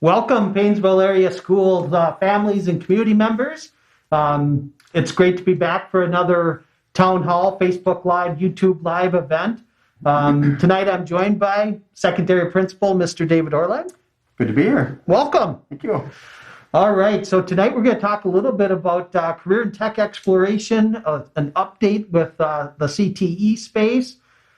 Welcome, Paynesville area schools, families, and community members. It's great to be back for another Town Hall, Facebook Live, YouTube Live event. Tonight I'm joined by Secondary Principal, Mr. David Oehrlein. Good to be here. Welcome. Thank you. All right, so tonight we're going to talk a little bit about career and tech exploration, an update with the CTE space.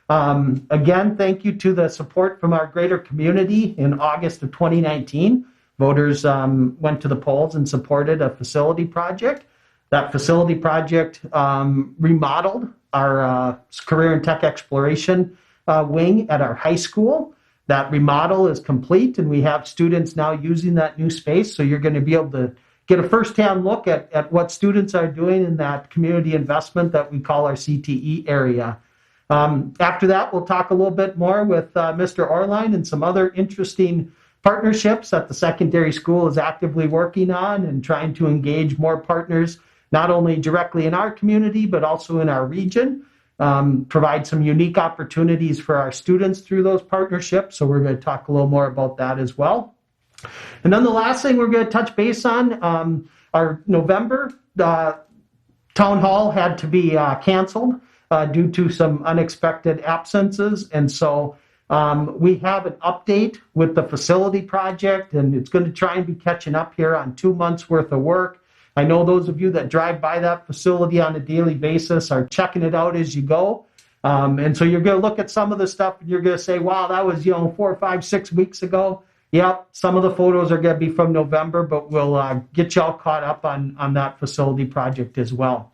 Again, thank you to the support from our greater community in August of 2019. Voters went to the polls and supported a facility project. That facility project remodeled our career and tech exploration wing at our high school. That remodel is complete, and we have students now using that new space. So you're going to be able to get a firsthand look at what students are doing in that community investment that we call our CTE area. After that, we'll talk a little bit more with Mr. Oehrlein and some other interesting partnerships that the secondary school is actively working on and trying to engage more partners, not only directly in our community, but also in our region. Provide some unique opportunities for our students through those partnerships. So we're going to talk a little more about that as well. And then the last thing we're going to touch base on, our November town hall had to be canceled due to some unexpected absences. And so we have an update with the facility project, and it's going to try and be catching up here on 2 months worth of work. I know those of you that drive by that facility on a daily basis are checking it out as you go. And so you're going to look at some of the stuff and you're going to say, wow, that was, 4, 5, 6 weeks ago. Yep, some of the photos are going to be from November, but we'll get you all caught up on that facility project as well.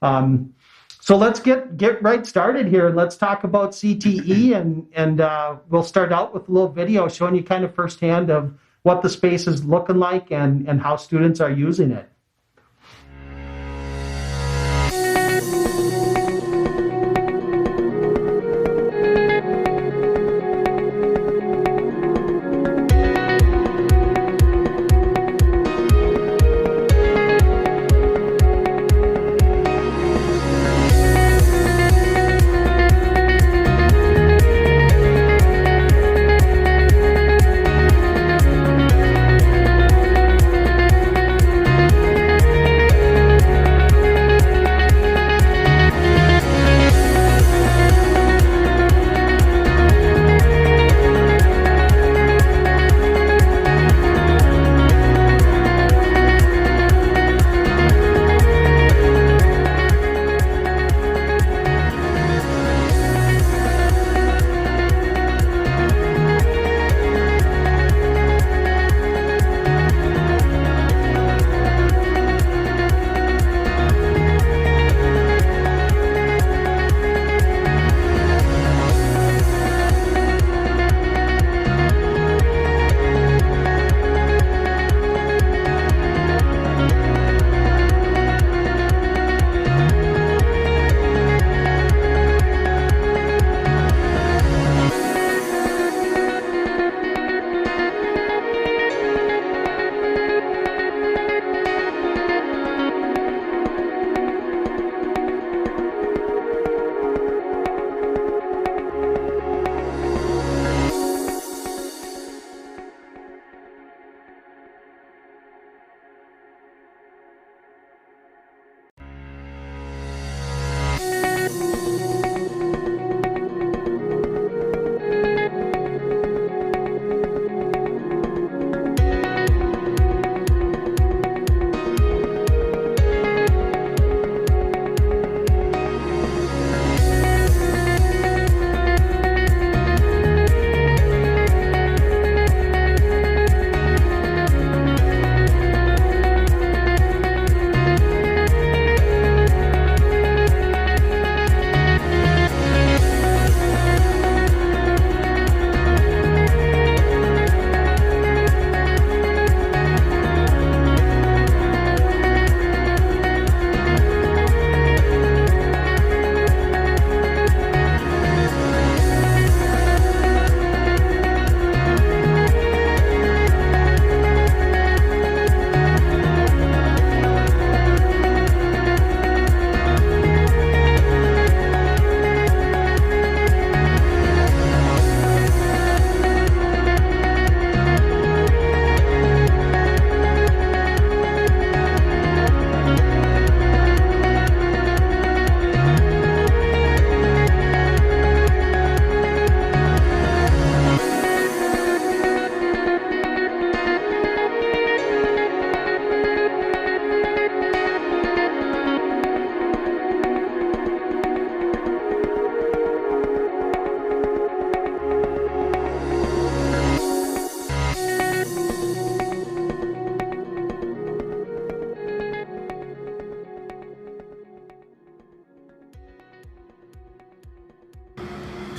So let's get right started here, and let's talk about CTE, and we'll start out with a little video showing you kind of firsthand of what the space is looking like and how students are using it.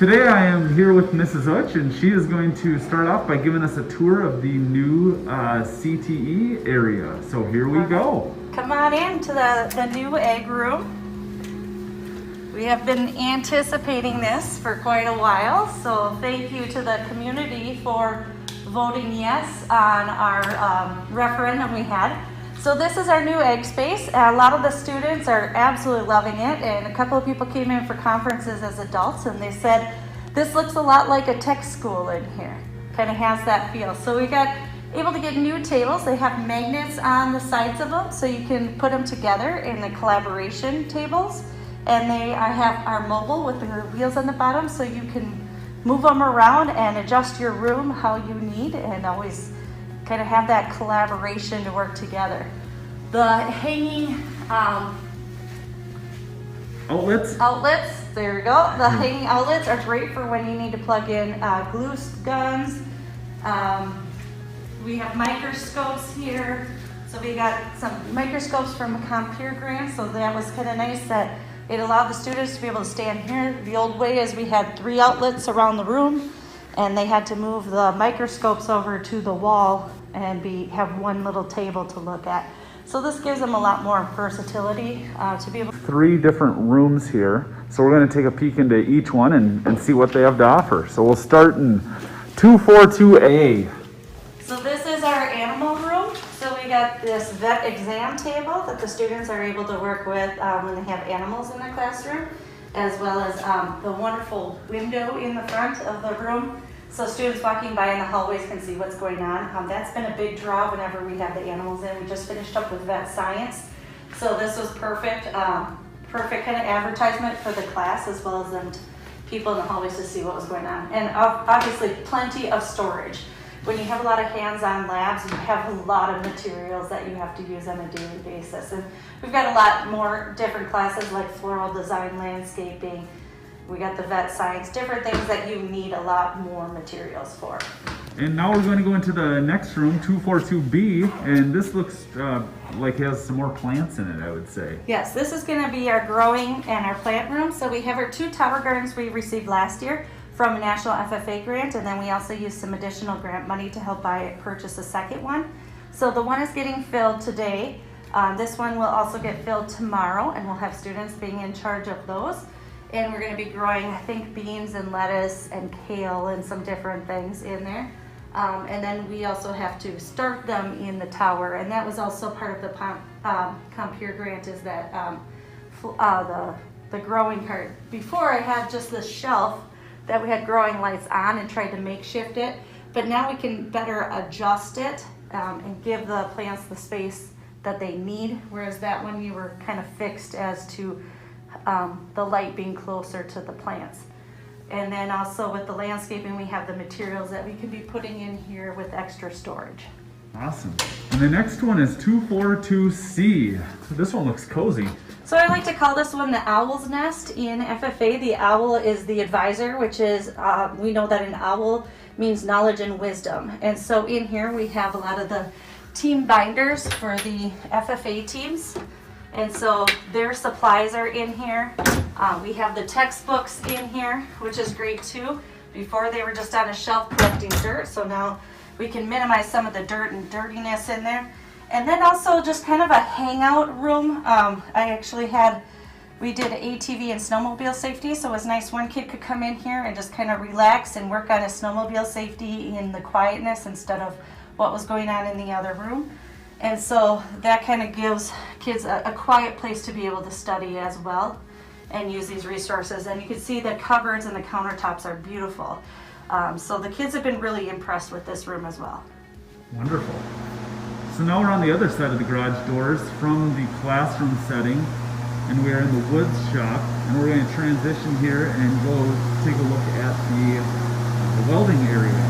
Today I am here with Mrs. Utch, and she is going to start off by giving us a tour of the new CTE area. So here we go. Come on in to the new egg room. We have been anticipating this for quite a while, so thank you to the community for voting yes on our referendum we had. So this is our new egg space. A lot of the students are absolutely loving it, and a couple of people came in for conferences as adults, and they said, this looks a lot like a tech school in here. Kind of has that feel. So we got able to get new tables. They have magnets on the sides of them, so you can put them together in the collaboration tables. And they are mobile with the wheels on the bottom, so you can move them around and adjust your room how you need, and always kind of have that collaboration to work together. The hanging outlets, there we go. The hanging outlets are great for when you need to plug in glue guns. We have microscopes here. So we got some microscopes from a Compeer grant, so that was kind of nice that it allowed the students to be able to stand here. The old way is we had 3 outlets around the room, and they had to move the microscopes over to the wall and have one little table to look at. So this gives them a lot more versatility to be able to. 3 different rooms here. So we're going to take a peek into each one and see what they have to offer. So we'll start in 242A. So this is our animal room. So we got this vet exam table that the students are able to work with when they have animals in their classroom, as well as the wonderful window in the front of the room. So students walking by in the hallways can see what's going on. That's been a big draw whenever we have the animals in. We just finished up with vet science. So this was perfect kind of advertisement for the class, as well as them people in the hallways to see what was going on. And obviously plenty of storage. When you have a lot of hands-on labs, you have a lot of materials that you have to use on a daily basis. And we've got a lot more different classes like floral design, landscaping. We got the vet science, different things that you need a lot more materials for. And now we're going to go into the next room, 242B, and this looks like it has some more plants in it, I would say. Yes, this is going to be our growing and our plant room. So we have our 2 tower gardens we received last year from a national FFA grant, and then we also used some additional grant money to help purchase a second one. So the one is getting filled today. This one will also get filled tomorrow, and we'll have students being in charge of those. And we're going to be growing, I think, beans and lettuce and kale and some different things in there. And then we also have to start them in the tower, and that was also part of the Compeer grant, is that the growing part. Before I had just this shelf that we had growing lights on and tried to makeshift it, but now we can better adjust it and give the plants the space that they need, whereas that one you were kind of fixed as to the light being closer to the plants. And then also with the landscaping, we have the materials that we can be putting in here with extra storage. Awesome. And the next one is 242C. So this one looks cozy. So I like to call this one the owl's nest in FFA. The owl is the advisor, which is, we know that an owl means knowledge and wisdom. And so in here we have a lot of the team binders for the FFA teams. And so their supplies are in here. We have the textbooks in here, which is great too. Before they were just on a shelf collecting dirt, so now we can minimize some of the dirt and dirtiness in there. And then also just kind of a hangout room. We did ATV and snowmobile safety, so it was nice one kid could come in here and just kind of relax and work on his snowmobile safety in the quietness instead of what was going on in the other room. And so that kind of gives kids a quiet place to be able to study as well and use these resources. And you can see the cupboards and the countertops are beautiful. So the kids have been really impressed with this room as well. Wonderful. So now we're on the other side of the garage doors from the classroom setting, and we are in the woods shop, and we're going to transition here and go take a look at the welding area.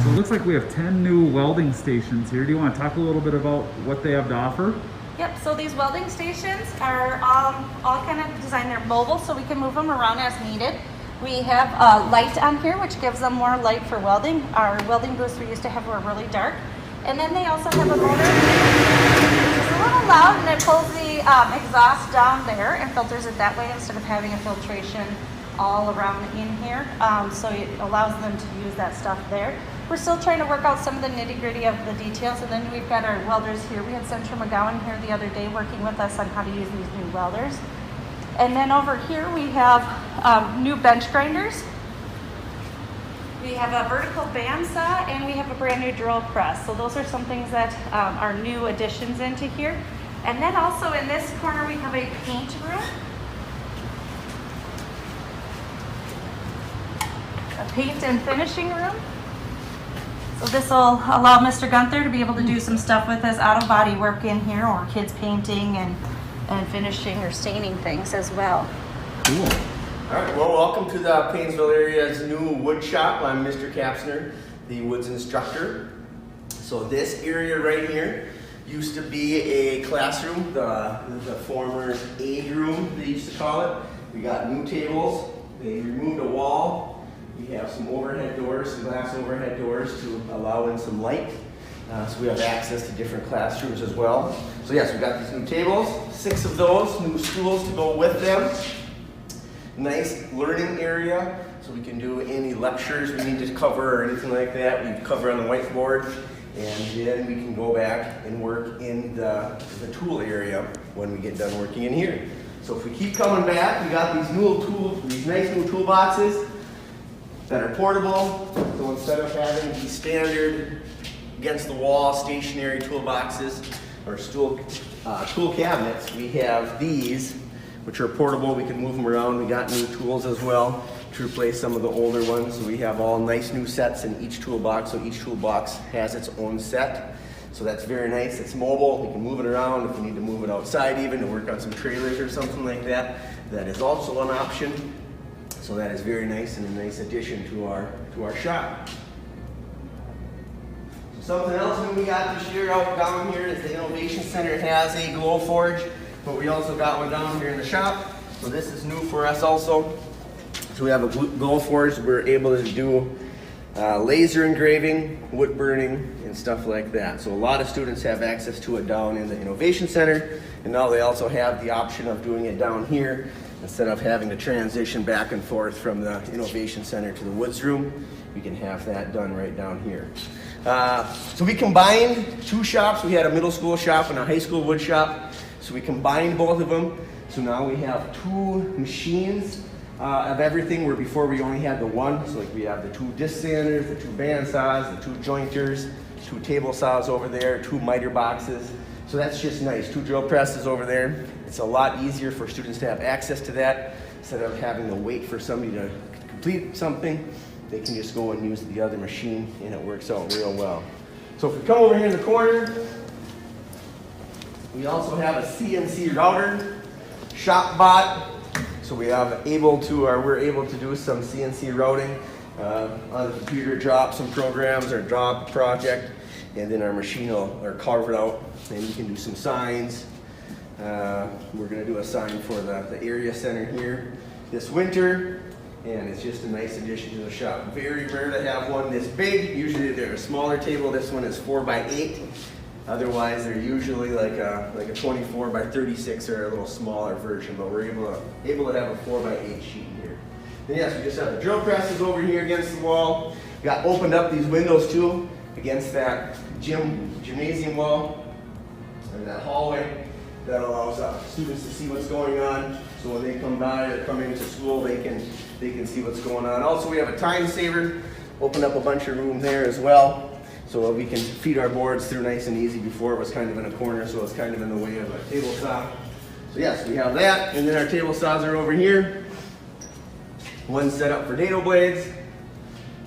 So it looks like we have 10 new welding stations here. Do you want to talk a little bit about what they have to offer? Yep, so these welding stations are all kind of designed, they're mobile, so we can move them around as needed. We have a light on here, which gives them more light for welding. Our welding booths we used to have were really dark. And then they also have a motor, which is a little loud, and it pulls the the exhaust down there and filters it that way instead of having a filtration all around in here. So it allows them to use that stuff there. We're still trying to work out some of the nitty gritty of the details, and then we've got our welders here. We had Senator McGowan here the other day working with us on how to use these new welders. And then over here we have new bench grinders. We have a vertical bandsaw, and we have a brand new drill press. So those are some things that are new additions into here. And then also in this corner we have a paint room. A paint and finishing room. So this will allow Mr. Gunther to be able to do some stuff with his auto body work in here, or kids painting and finishing or staining things as well. Cool. All right, well, welcome to the Paynesville area's new wood shop. I'm Mr. Kapsner, the woods instructor. So this area right here used to be a classroom, the former aid room, they used to call it. We got new tables. They removed a wall. We have some overhead doors, some glass overhead doors to allow in some light. So we have access to different classrooms as well. So yes, we've got these new tables, 6 of those, new stools to go with them. Nice learning area, so we can do any lectures we need to cover or anything like that. We cover on the whiteboard, and then we can go back and work in the tool area when we get done working in here. So if we keep coming back, we got these nice new toolboxes that are portable. So instead of having these standard against the wall stationary toolboxes or tool cabinets, we have these, which are portable. We can move them around. We got new tools as well to replace some of the older ones. So we have all nice new sets in each toolbox. So each toolbox has its own set. So that's very nice. It's mobile. We can move it around if we need to move it outside even to work on some trailers or something like that. That is also an option. So that is very nice and a nice addition to our shop. So something else that we got this year out down here is the Innovation Center has a glow forge, but we also got one down here in the shop. So this is new for us also. So we have a glow forge. We're able to do laser engraving, wood burning, and stuff like that. So a lot of students have access to it down in the Innovation Center, and now they also have the option of doing it down here instead of having to transition back and forth from the Innovation Center to the Woods Room. We can have that done right down here. So we combined 2 shops. We had a middle school shop and a high school wood shop. So we combined both of them. So now we have 2 machines of everything, where before we only had the one. So like we have the 2 disc sanders, the 2 band saws, the 2 jointers, 2 table saws over there, 2 miter boxes. So that's just nice. 2 drill presses over there. It's a lot easier for students to have access to that instead of having to wait for somebody to complete something. They can just go and use the other machine, and it works out real well. So if we come over here in the corner, we also have a CNC router, ShopBot. So we're able to do some CNC routing on the computer, drop some programs or drop a project, and then our machine will carve it out, and you can do some signs. We're going to do a sign for the area center here this winter, and it's just a nice addition to the shop. Very rare to have one this big. Usually they're a smaller table. This one is 4x8. Otherwise, they're usually like a 24 by 36 or a little smaller version, but we're able to have a 4x8 sheet here. Then yes, we just have the drill presses over here against the wall. Got opened up these windows too against that gymnasium wall and that hallway. That allows students to see what's going on. So when they come by or come into school, they can see what's going on. Also, we have a time saver. Open up a bunch of room there as well, so we can feed our boards through nice and easy. Before it was kind of in a corner, so it's kind of in the way of a table saw. So yes, we have that, and then our table saws are over here. One set up for dado blades,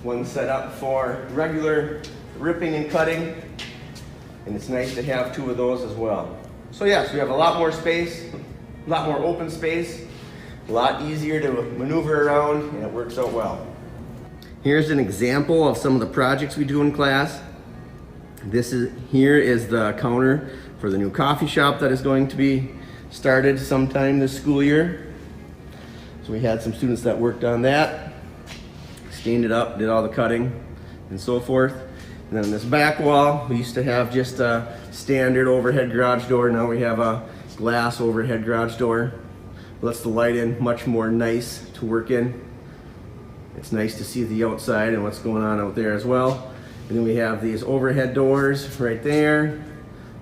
one set up for regular ripping and cutting, and it's nice to have 2 of those as well. So yes, we have a lot more space, a lot more open space, a lot easier to maneuver around, and it works out well. Here's an example of some of the projects we do in class. Here is the counter for the new coffee shop that is going to be started sometime this school year. So we had some students that worked on that, stained it up, did all the cutting and so forth. And then this back wall, we used to have just a standard overhead garage door. Now we have a glass overhead garage door. Lets the light in, much more nice to work in. It's nice to see the outside and what's going on out there as well. And then we have these overhead doors right there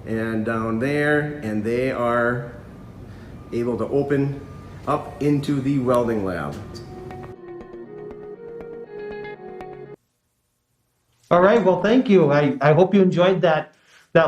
and down there, and they are able to open up into the welding lab. All right, well, thank you. I hope you enjoyed that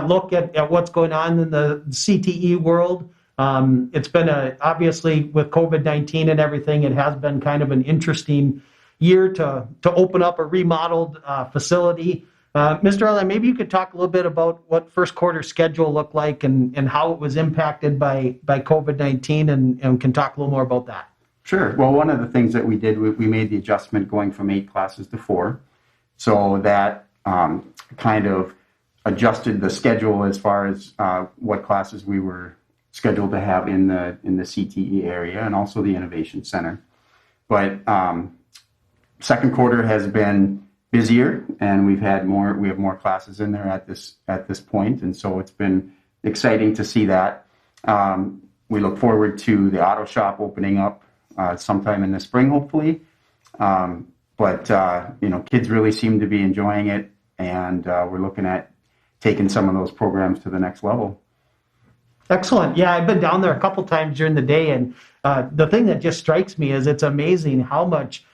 look at what's going on in the CTE world. It's been obviously with COVID-19 and everything, it has been kind of an interesting year to open up a remodeled facility. Mr. Oehrlein, maybe you could talk a little bit about what first quarter schedule looked like and how it was impacted by COVID-19 and can talk a little more about that. Sure. Well, one of the things that we did, we made the adjustment going from 8 classes to 4. So that kind of adjusted the schedule as far as what classes we were scheduled to have in the CTE area and also the Innovation Center. But second quarter has been busier, and we have more classes in there at this point, and so it's been exciting to see that. We look forward to the auto shop opening up sometime in the spring, hopefully. But kids really seem to be enjoying it, and we're looking at taking some of those programs to the next level. Excellent. Yeah, I've been down there a couple times during the day, and the thing that just strikes me is it's amazing how much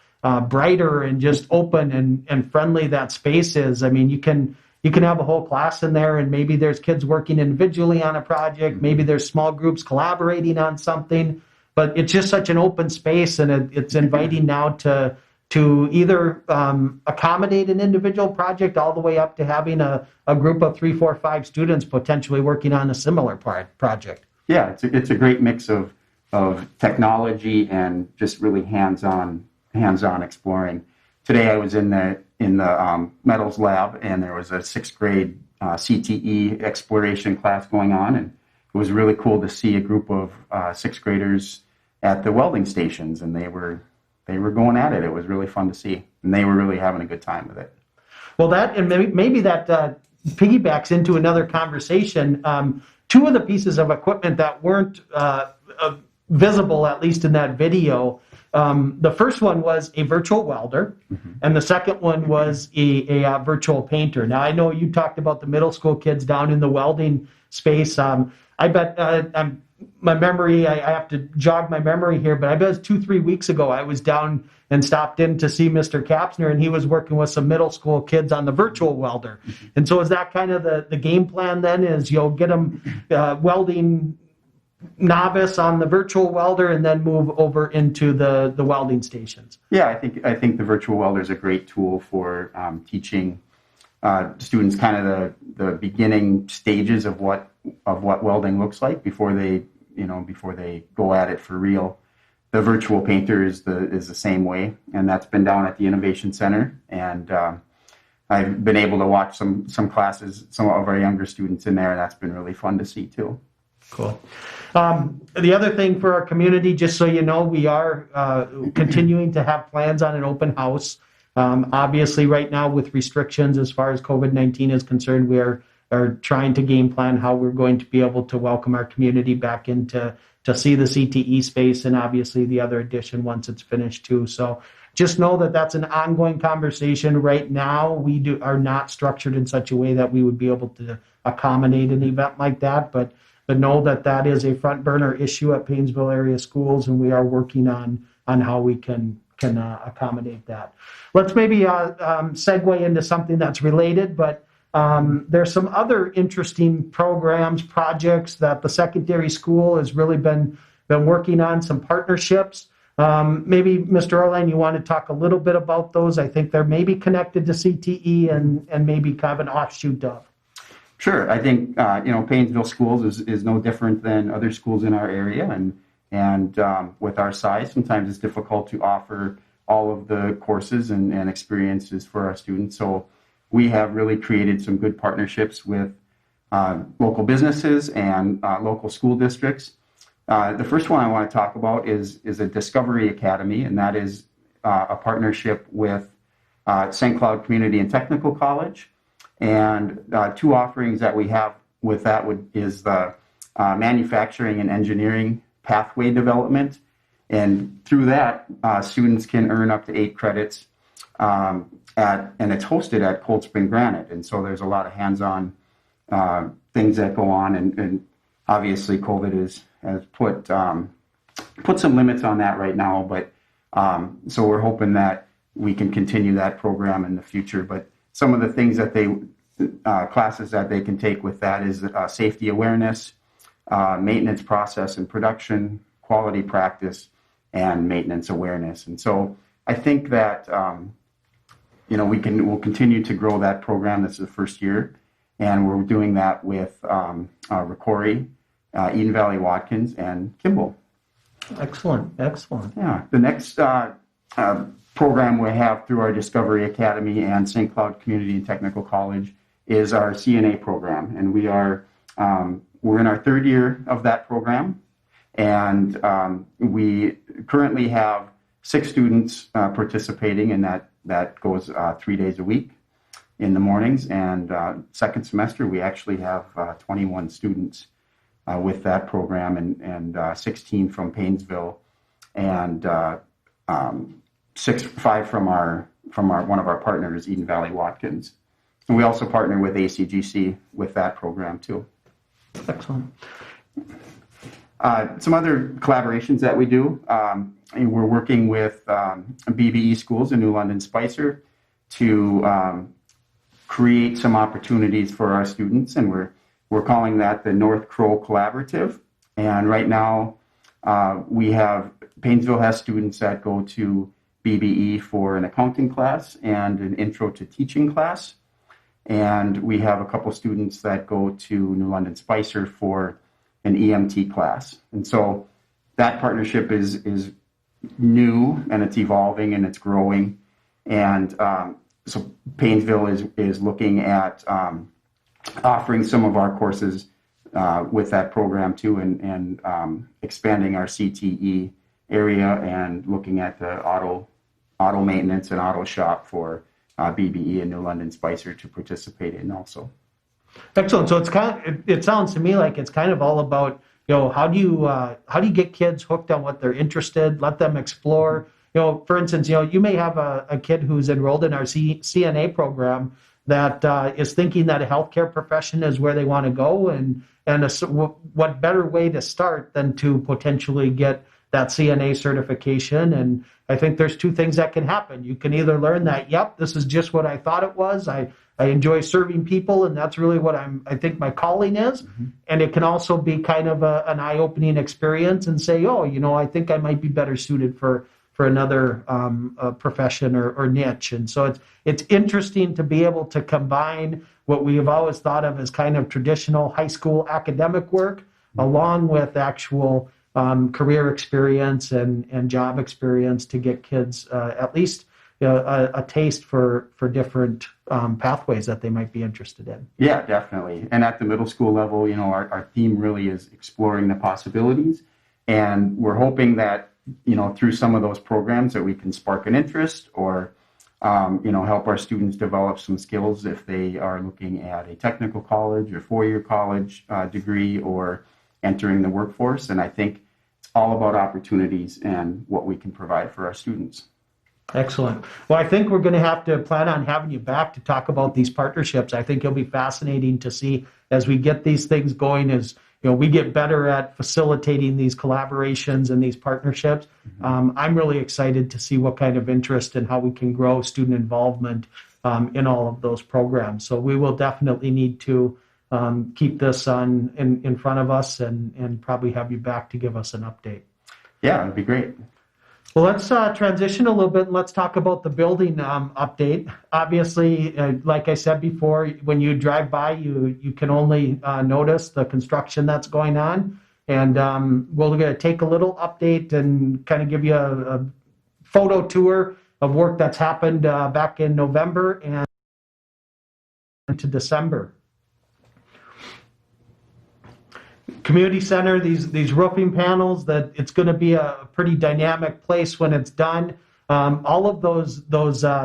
brighter and just open and friendly that space is. I mean, you can have a whole class in there, and maybe there's kids working individually on a project, maybe there's small groups collaborating on something, but it's just such an open space, and it's inviting now to either accommodate an individual project all the way up to having a group of 3, 4, 5 students potentially working on a similar project. Yeah, it's a great mix of technology and just really hands-on exploring. Today I was in the metals lab, and there was a 6th grade CTE exploration class going on, and it was really cool to see a group of 6th graders at the welding stations, and they were going at it. It was really fun to see, and they were really having a good time with it. Well, that and maybe that piggybacks into another conversation. 2 of the pieces of equipment that weren't visible, at least in that video, the first one was a virtual welder, and the second one was a virtual painter. Now, I know you talked about the middle school kids down in the welding space. I bet my memory, I have to jog my memory here, but I bet it was 2-3 weeks ago I was down and stopped in to see Mr. Kapsner, and he was working with some middle school kids on the virtual welder. And so is that kind of the game plan then, is you'll get them welding novice on the virtual welder and then move over into the welding stations? Yeah, I think the virtual welder is a great tool for teaching students kind of the beginning stages of what welding looks like before they go at it for real. The virtual painter is the same way, and that's been down at the Innovation Center, and I've been able to watch some classes, some of our younger students in there, and that's been really fun to see too. Cool. The other thing for our community, just so you know, we are continuing to have plans on an open house. Obviously, right now with restrictions as far as COVID-19 is concerned, we are trying to game plan how we're going to be able to welcome our community back in to see the CTE space, and obviously the other addition once it's finished too. So just know that that's an ongoing conversation. Right now, we are not structured in such a way that we would be able to accommodate an event like that, but know that is a front burner issue at Paynesville area schools, and we are working on how we can accommodate that. Let's maybe segue into something that's related, but there's some other interesting programs, projects that the secondary school has really been working on, some partnerships. Maybe, Mr. Oehrlein, you want to talk a little bit about those? I think they're maybe connected to CTE and maybe kind of an offshoot of. Sure. I think, Paynesville Schools is no different than other schools in our area, and with our size, sometimes it's difficult to offer all of the courses and experiences for our students. So we have really created some good partnerships with local businesses and local school districts. The first one I want to talk about is a Discovery Academy, and that is a partnership with St. Cloud Community and Technical College. And 2 offerings that we have with that is the manufacturing and engineering pathway development. And through that, students can earn up to 8 credits and it's hosted at Cold Spring Granite. And so there's a lot of hands-on things that go on. And obviously COVID has put some limits on that right now. But so we're hoping that we can continue that program in the future. But some of the things that classes that they can take with that is safety awareness, maintenance process and production, quality practice, and maintenance awareness. And so I think that we'll continue to grow that program. This is the first year, and we're doing that with Ricori, Eden Valley Watkins, and Kimball. Excellent. Yeah, the next program we have through our Discovery Academy and St. Cloud Community and Technical College is our CNA program, and we're in our 3rd year of that program, and we currently have 6 students participating, and that goes 3 days a week in the mornings, and second semester we actually have 21 students with that program, and 16 from Paynesville, and 5 from one of our partners, Eden Valley Watkins. And we also partner with ACGC with that program too. Excellent. Some other collaborations that we do, we're working with BBE schools in New London Spicer to create some opportunities for our students, and we're calling that the North Crow Collaborative. And right now, Paynesville has students that go to BBE for an accounting class and an intro to teaching class. And we have a couple students that go to New London Spicer for an EMT class. And so that partnership is new, and it's evolving, and it's growing. And so Paynesville is looking at offering some of our courses with that program too, and expanding our CTE area and looking at the auto maintenance and auto shop for BBE and New London Spicer to participate in also. Excellent. So it sounds to me like it's kind of all about, how do you get kids hooked on what they're interested, let them explore. For instance, you may have a kid who's enrolled in our CNA program that is thinking that a healthcare profession is where they want to go, and what better way to start than to potentially get that CNA certification. And I think there's 2 things that can happen. You can either learn that, yep, this is just what I thought it was. I enjoy serving people, and that's really what I think my calling is. Mm-hmm. And it can also be kind of an eye-opening experience and say, I think I might be better suited for another profession or niche. And so it's interesting to be able to combine what we have always thought of as kind of traditional high school academic work, mm-hmm. along with actual career experience and job experience to get kids at least a taste for different pathways that they might be interested in. Yeah, definitely. And at the middle school level, our theme really is exploring the possibilities. And we're hoping that, through some of those programs that we can spark an interest or, help our students develop some skills if they are looking at a technical college or 4-year college degree or entering the workforce. And I think it's all about opportunities and what we can provide for our students. Excellent. Well, I think we're going to have to plan on having you back to talk about these partnerships. I think it'll be fascinating to see as we get these things going, as we get better at facilitating these collaborations and these partnerships. Mm-hmm. I'm really excited to see what kind of interest and how we can grow student involvement in all of those programs. So we will definitely need to keep this in front of us and probably have you back to give us an update. Yeah, that'd be great. Well, let's transition a little bit and let's talk about the building update. Obviously, like I said before, when you drive by, you can only notice the construction that's going on. And we're going to take a little update and kind of give you a photo tour of work that's happened back in November and into December. Community center, these roofing panels, that it's going to be a pretty dynamic place when it's done. All of those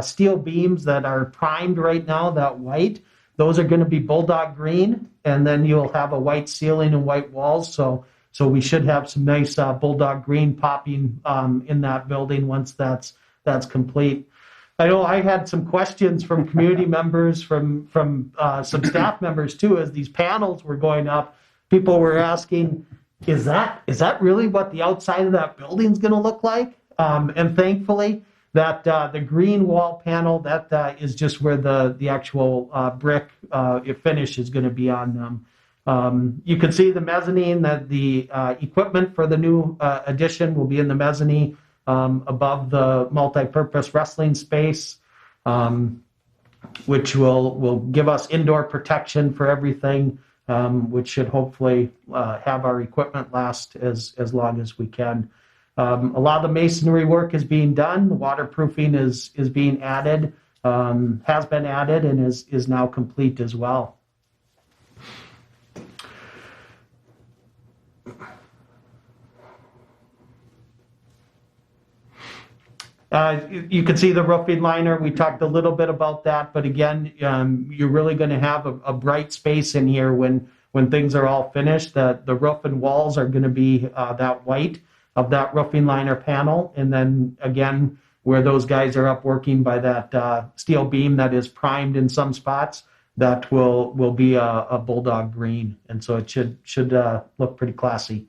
steel beams that are primed right now, that white, those are going to be Bulldog green, and then you'll have a white ceiling and white walls. So we should have some nice Bulldog green popping in that building once that's complete. I know I had some questions from community members, from some staff members too, as these panels were going up. People were asking, is that really what the outside of that building is going to look like? And thankfully, that the green wall panel, that is just where the actual brick finish is going to be on them. You can see the mezzanine, that the equipment for the new addition will be in the mezzanine above the multi-purpose wrestling space, which will give us indoor protection for everything, which should hopefully have our equipment last as long as we can. A lot of the masonry work is being done. The waterproofing is being added, has been added, and is now complete as well. You can see the roofing liner. We talked a little bit about that, but again, you're really going to have a bright space in here when things are all finished. The roof and walls are going to be that white of that roofing liner panel, and then again, where those guys are up working by that steel beam that is primed in some spots, that will be a Bulldog green, and so it should look pretty classy.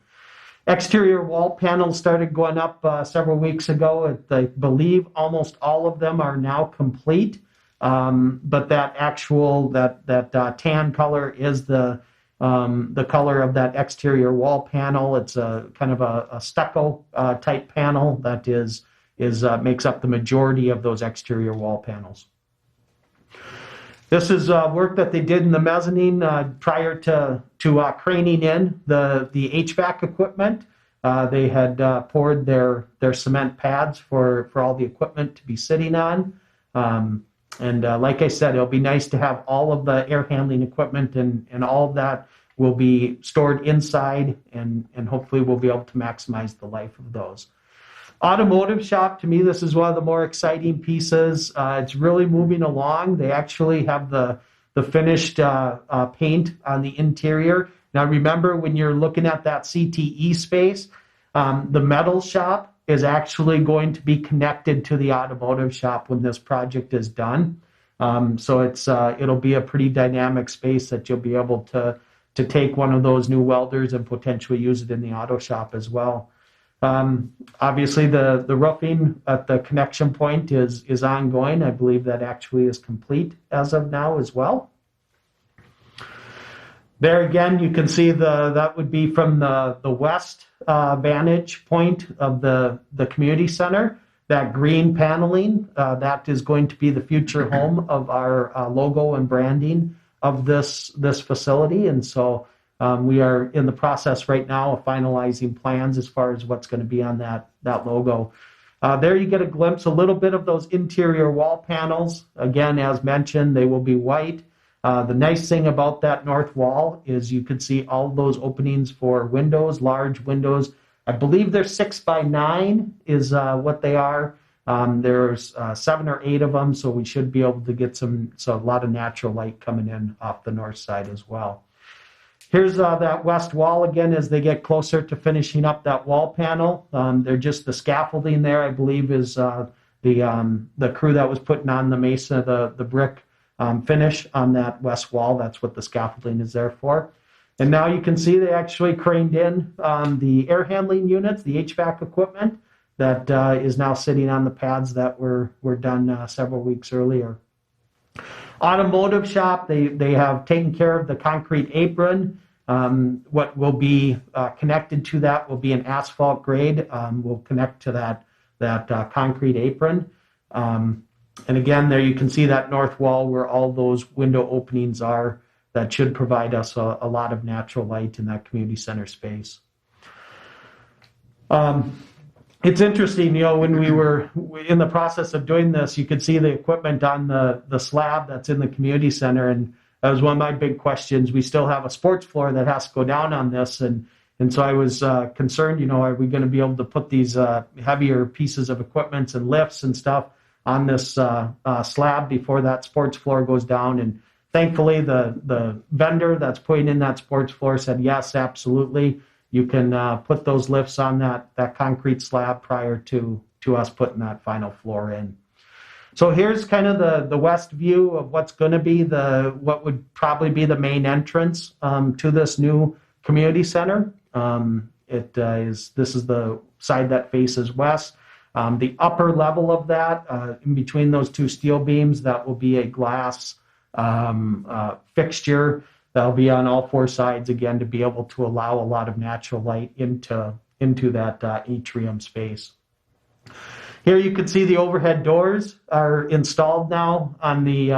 Exterior wall panels started going up several weeks ago. I believe almost all of them are now complete, but that actual that tan color is the color of that exterior wall panel. It's a kind of a stucco type panel that makes up the majority of those exterior wall panels. This is work that they did in the mezzanine prior to craning in the HVAC equipment. They had poured their cement pads for all the equipment to be sitting on. And like I said, it'll be nice to have all of the air handling equipment and all of that will be stored inside, and hopefully we'll be able to maximize the life of those. Automotive shop, to me, this is one of the more exciting pieces. It's really moving along. They actually have the finished paint on the interior. Now, remember, when you're looking at that CTE space, the metal shop is actually going to be connected to the automotive shop when this project is done. So it'll be a pretty dynamic space that you'll be able to take one of those new welders and potentially use it in the auto shop as well. Obviously, the roofing at the connection point is ongoing. I believe that actually is complete as of now as well. There again, you can see that would be from the west vantage point of the community center. That green paneling, that is going to be the future home of our logo and branding of this facility. And so we are in the process right now of finalizing plans as far as what's going to be on that logo. There you get a glimpse, a little bit of those interior wall panels. Again, as mentioned, they will be white. The nice thing about that north wall is you can see all those openings for windows, large windows. I believe they're 6x9 is what they are. There's 7 or 8 of them, so we should be able to get a lot of natural light coming in off the north side as well. Here's that west wall again as they get closer to finishing up that wall panel. They're just the scaffolding there, I believe, is the crew that was putting on the mesa, the brick finish on that west wall. That's what the scaffolding is there for. And now you can see they actually craned in the air handling units, the HVAC equipment that is now sitting on the pads that were done several weeks earlier. Automotive shop, they have taken care of the concrete apron. What will be connected to that will be an asphalt grade. Will connect to that concrete apron. And again, there you can see that north wall where all those window openings are. That should provide us a lot of natural light in that community center space. It's interesting, when we were in the process of doing this, you could see the equipment on the slab that's in the community center, and that was one of my big questions. We still have a sports floor that has to go down on this, and so I was concerned, are we going to be able to put these heavier pieces of equipment and lifts and stuff on this slab before that sports floor goes down? And Thankfully, the vendor that's putting in that sports floor said, yes, absolutely. You can put those lifts on that concrete slab prior to us putting that final floor in. So here's kind of the west view of what's going to be what would probably be the main entrance to this new community center. This is the side that faces west. The upper level of that, in between those two steel beams, that will be a glass fixture that'll be on all four sides, again, to be able to allow a lot of natural light into that atrium space. Here you can see the overhead doors are installed now on the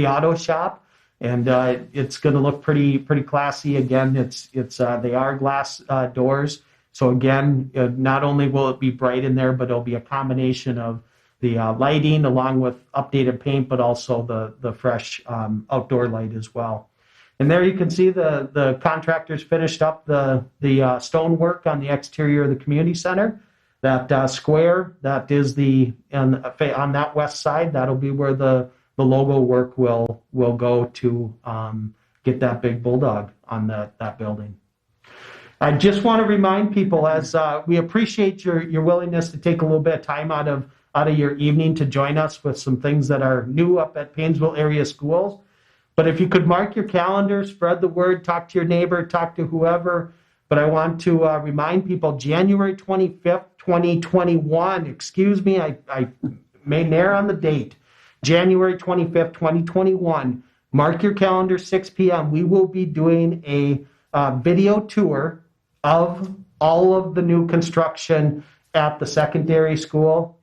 auto shop, and it's going to look pretty classy. Again, they are glass doors, so again, not only will it be bright in there, but it'll be a combination of the lighting along with updated paint, but also the fresh outdoor light as well. And there you can see the contractors finished up the stonework on the exterior of the community center. That square that is on that west side, that'll be where the logo work will go to get that big bulldog on that building. I just want to remind people, as we appreciate your willingness to take a little bit of time out of your evening to join us with some things that are new up at Paynesville area schools. But if you could mark your calendar, spread the word, talk to your neighbor, talk to whoever. But I want to remind people, January 25th, 2021, excuse me, I may err on the date. January 25th, 2021, mark your calendar, 6 p.m. We will be doing a video tour of all of the new construction at the secondary school.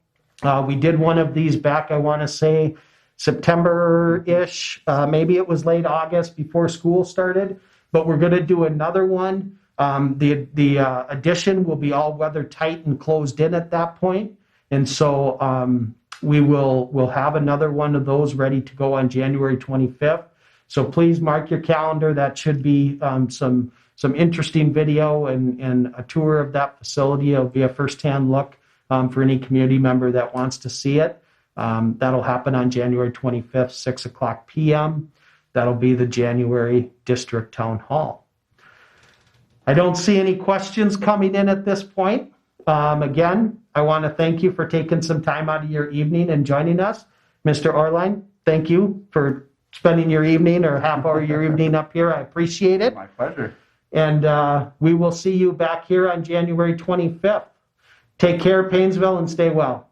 We did one of these back, I want to say, September-ish. Maybe it was late August before school started, but we're going to do another one. The addition will be all weather tight and closed in at that point. And so we'll have another one of those ready to go on January 25th. So please mark your calendar. That should be some interesting video and a tour of that facility. It'll be a firsthand look for any community member that wants to see it. That'll happen on January 25th, 6 o'clock p.m. That'll be the January District Town Hall. I don't see any questions coming in at this point. Again, I want to thank you for taking some time out of your evening and joining us. Mr. Oehrlein, thank you for spending your evening or half hour of your evening up here. I appreciate it. My pleasure. And we will see you back here on January 25th. Take care, Paynesville, and stay well.